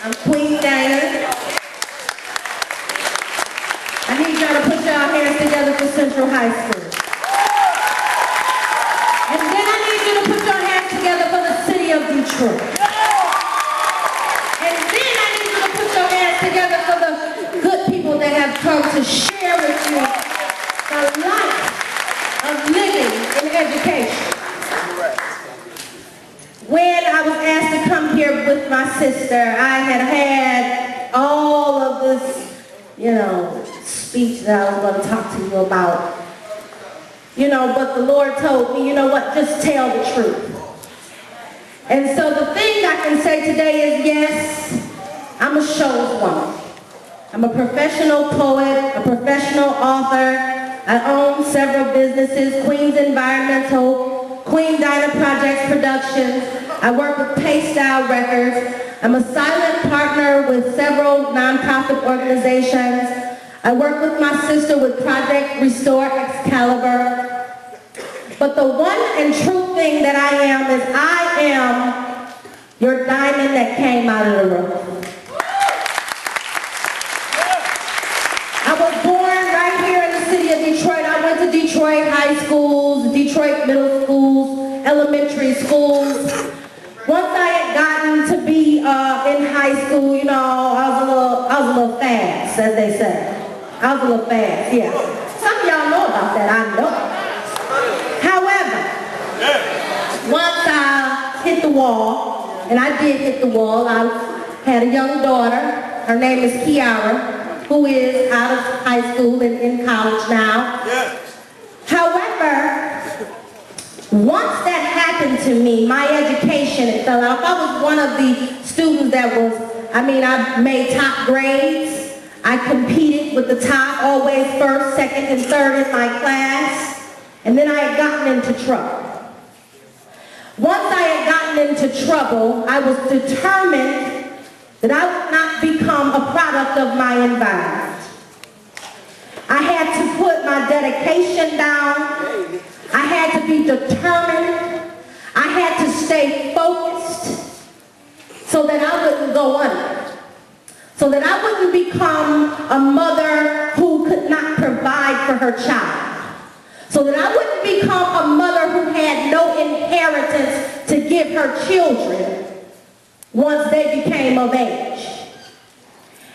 I'm Queen Dyna. I need y'all to put y'all hands together for Central High School. And then I need you to put your hands together for the city of Detroit. And then I need you to put your hands together for the good people that have come to share with you the life of living in education. When I was asked to come here with my sister, I had all of this, speech that I was going to talk to you about. But the Lord told me, you know what, just tell the truth. And so the thing I can say today is, yes, I'm a shows woman. I'm a professional poet, a professional author. I own several businesses, Queen's Environmental, Queen Dyna Projects Productions. I work with Paystyle Records. I'm a silent partner with several nonprofit organizations. I work with my sister with Project Restore Excalibur. But the one and true thing that I am is I am your diamond that came out of the rough. I was born right here in the city of Detroit. I went to Detroit high schools, Detroit middle schools, elementary schools. Once I had gotten to be in high school, I was a little fast, as they say. I was a little fast, yeah. Some of y'all know about that, I know. However, once I hit the wall, and I did hit the wall, I had a young daughter. Her name is Kiara, who is out of high school and in college now. However, once that happened to me, my education, it fell out. I was one of the students that I made top grades. I competed with the top, always first, second, and third in my class. And then I had gotten into trouble. Once I had gotten into trouble, I was determined that I would not become a product of my environment. I had to put my dedication down. I had to be determined. I had to stay focused so that I wouldn't go under. So that I wouldn't become a mother who could not provide for her child. So that I wouldn't become a mother who had no inheritance to give her children once they became of age.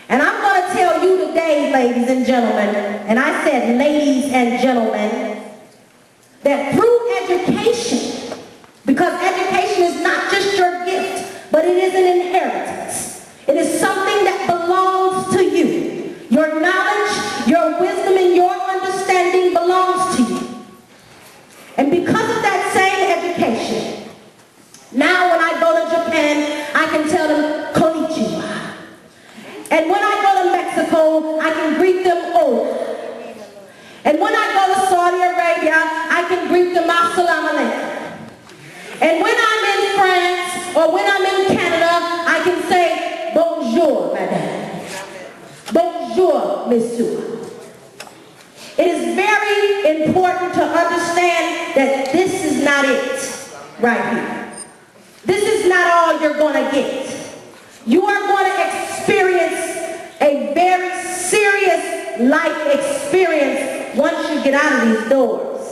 And I'm going to tell you today, ladies and gentlemen, and I said ladies and gentlemen, that through education, because education is not just your gift, but it is an inheritance. It is something that belongs to you. Your knowledge, your wisdom, and your understanding belongs to you. And because of that same education, now when I go to Japan, I can tell them konnichiwa. And when I go to Mexico, I can greet them hola. And when I go to Saudi Arabia, I can greet them assalamu alaikum. And when I'm in France or when I'm in Canada, I can say bonjour, madame. Bonjour, monsieur. It is very important to understand that this is not it right here. This is not all you're going to get. You are going to experience a very serious life experience once you get out of these doors.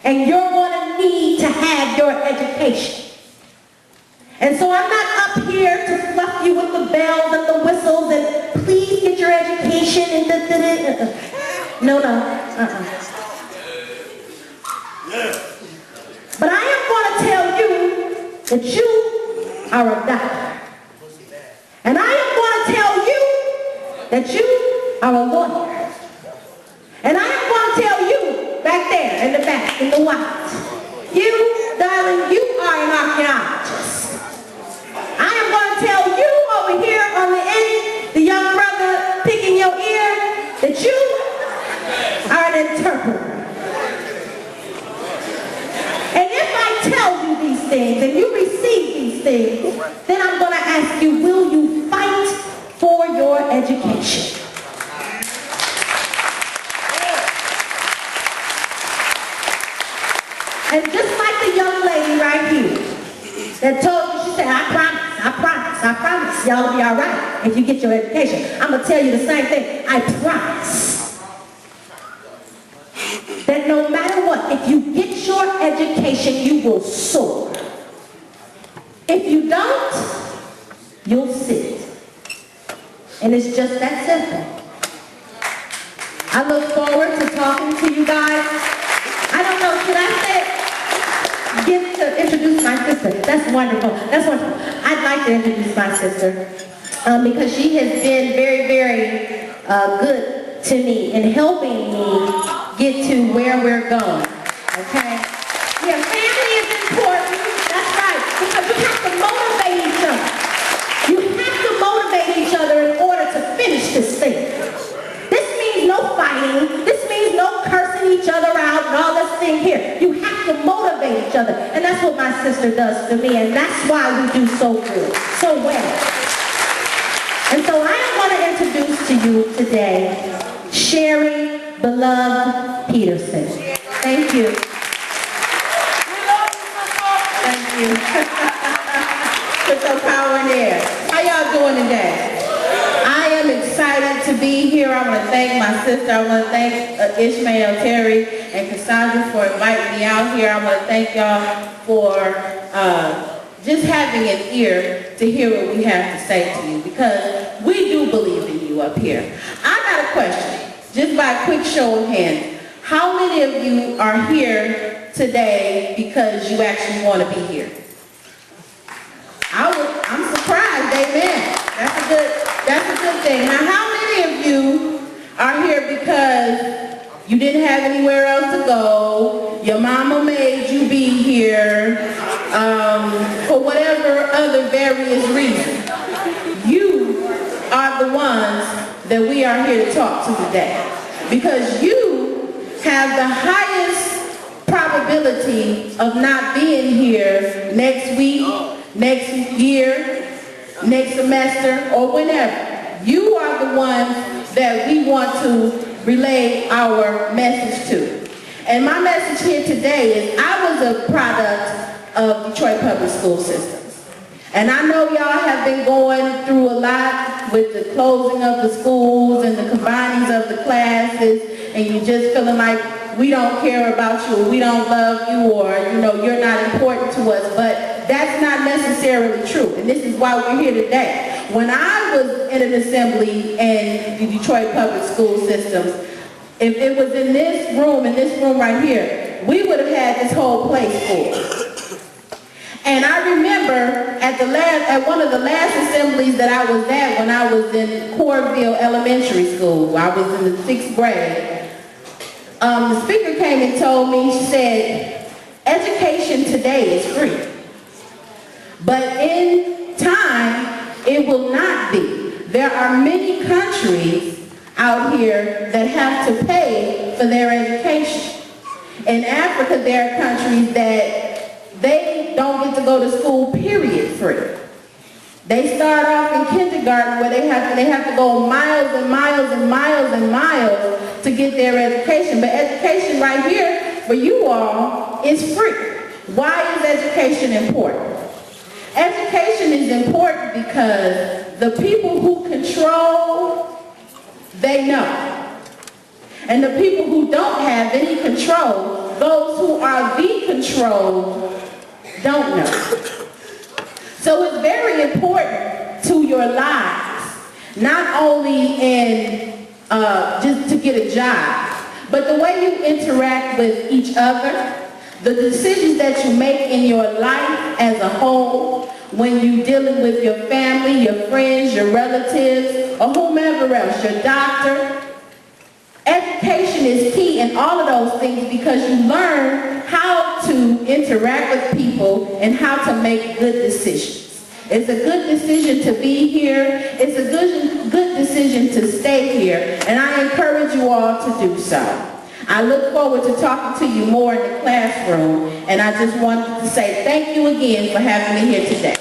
And you're going to need to have your education. And so I'm not up here to fluff you with the bells and the whistles and please get your education and No. But I am going to tell you that you are a doctor. And I am going to tell you that you are a lawyer. And I am going to tell you back there in the back, in the white, you, darling, you are an archaeologist. I am going to tell you over here on the end, the young brother picking your ear, that you are an interpreter. And if I tell you these things and you receive these things, then I'm going to ask you, will you fight for your education? And just like the young lady right here that told you, she said, I promise, I promise y'all will be all right if you get your education. I'm going to tell you the same thing. I promise that no matter what, if you get your education, you will soar. If you don't, you'll sit. And it's just that simple. I look forward to talking to you guys. I don't know, should I say, get to introduce my sister? That's wonderful. That's wonderful. I'd like to introduce my sister because she has been very, very good to me in helping me get to where we're going. Okay? Yeah, family is important. That's right. Because you have to motivate each other. You have to motivate each other in order to finish this thing. This means no fighting. This means no cursing each other out and all this thing here. You have to motivate each other. And that's what my sister does to me. And that's why we do so good, so well. And so I am going to introduce to you today Sherry Beloved Peterson. Thank you. Thank you. Put your power in there. How y'all doing today? I am excited to be here. I want to thank my sister. I want to thank Ishmael, Terry, and Cassandra for inviting me out here. I want to thank y'all for just having an ear to hear what we have to say to you, because we do believe in you up here. I got a question, just by a quick show of hands. How many of you are here today because you actually want to be here? I'm surprised, amen. That's a good thing. Now, how many of you are here because you didn't have anywhere else to go, your mama made you be here, for whatever other various reasons? You are the ones that we are here to talk to today, because you have the highest probability of not being here next week, next year, next semester, or whenever. You are the ones that we want to relay our message to. And my message here today is, I was a product of Detroit Public School Systems. And I know y'all have been going through a lot with the closing of the schools and the combining of the classes, and you just feeling like we don't care about you, or we don't love you, or you're not important to us. But that's not necessarily true, and this is why we're here today. When I was in an assembly in the Detroit Public School Systems, if it was in this room right here, we would have had this whole place full. And I remember at one of the last assemblies that I was at, when I was in Corville Elementary School, I was in the 6th grade, the speaker came and told me, she said, education today is free. But in time, it will not be. There are many countries out here that have to pay for their education. In Africa, there are countries that they don't get to go to school, period, free. They start off in kindergarten where they have to go miles and miles and miles and miles to get their education. But education right here for you all is free. Why is education important? Education is important because the people who control, they know. And the people who don't have any control, those who are the controlled, don't know. So it's very important to your lives, not only in just to get a job, but the way you interact with each other, the decisions that you make in your life as a whole, when you're dealing with your family, your friends, your relatives, or whomever else, your doctor. Education is key in all of those things, because you learn how to interact with people and how to make good decisions. It's a good decision to be here. It's a good decision to stay here. And I encourage you all to do so. I look forward to talking to you more in the classroom. And I just wanted to say thank you again for having me here today.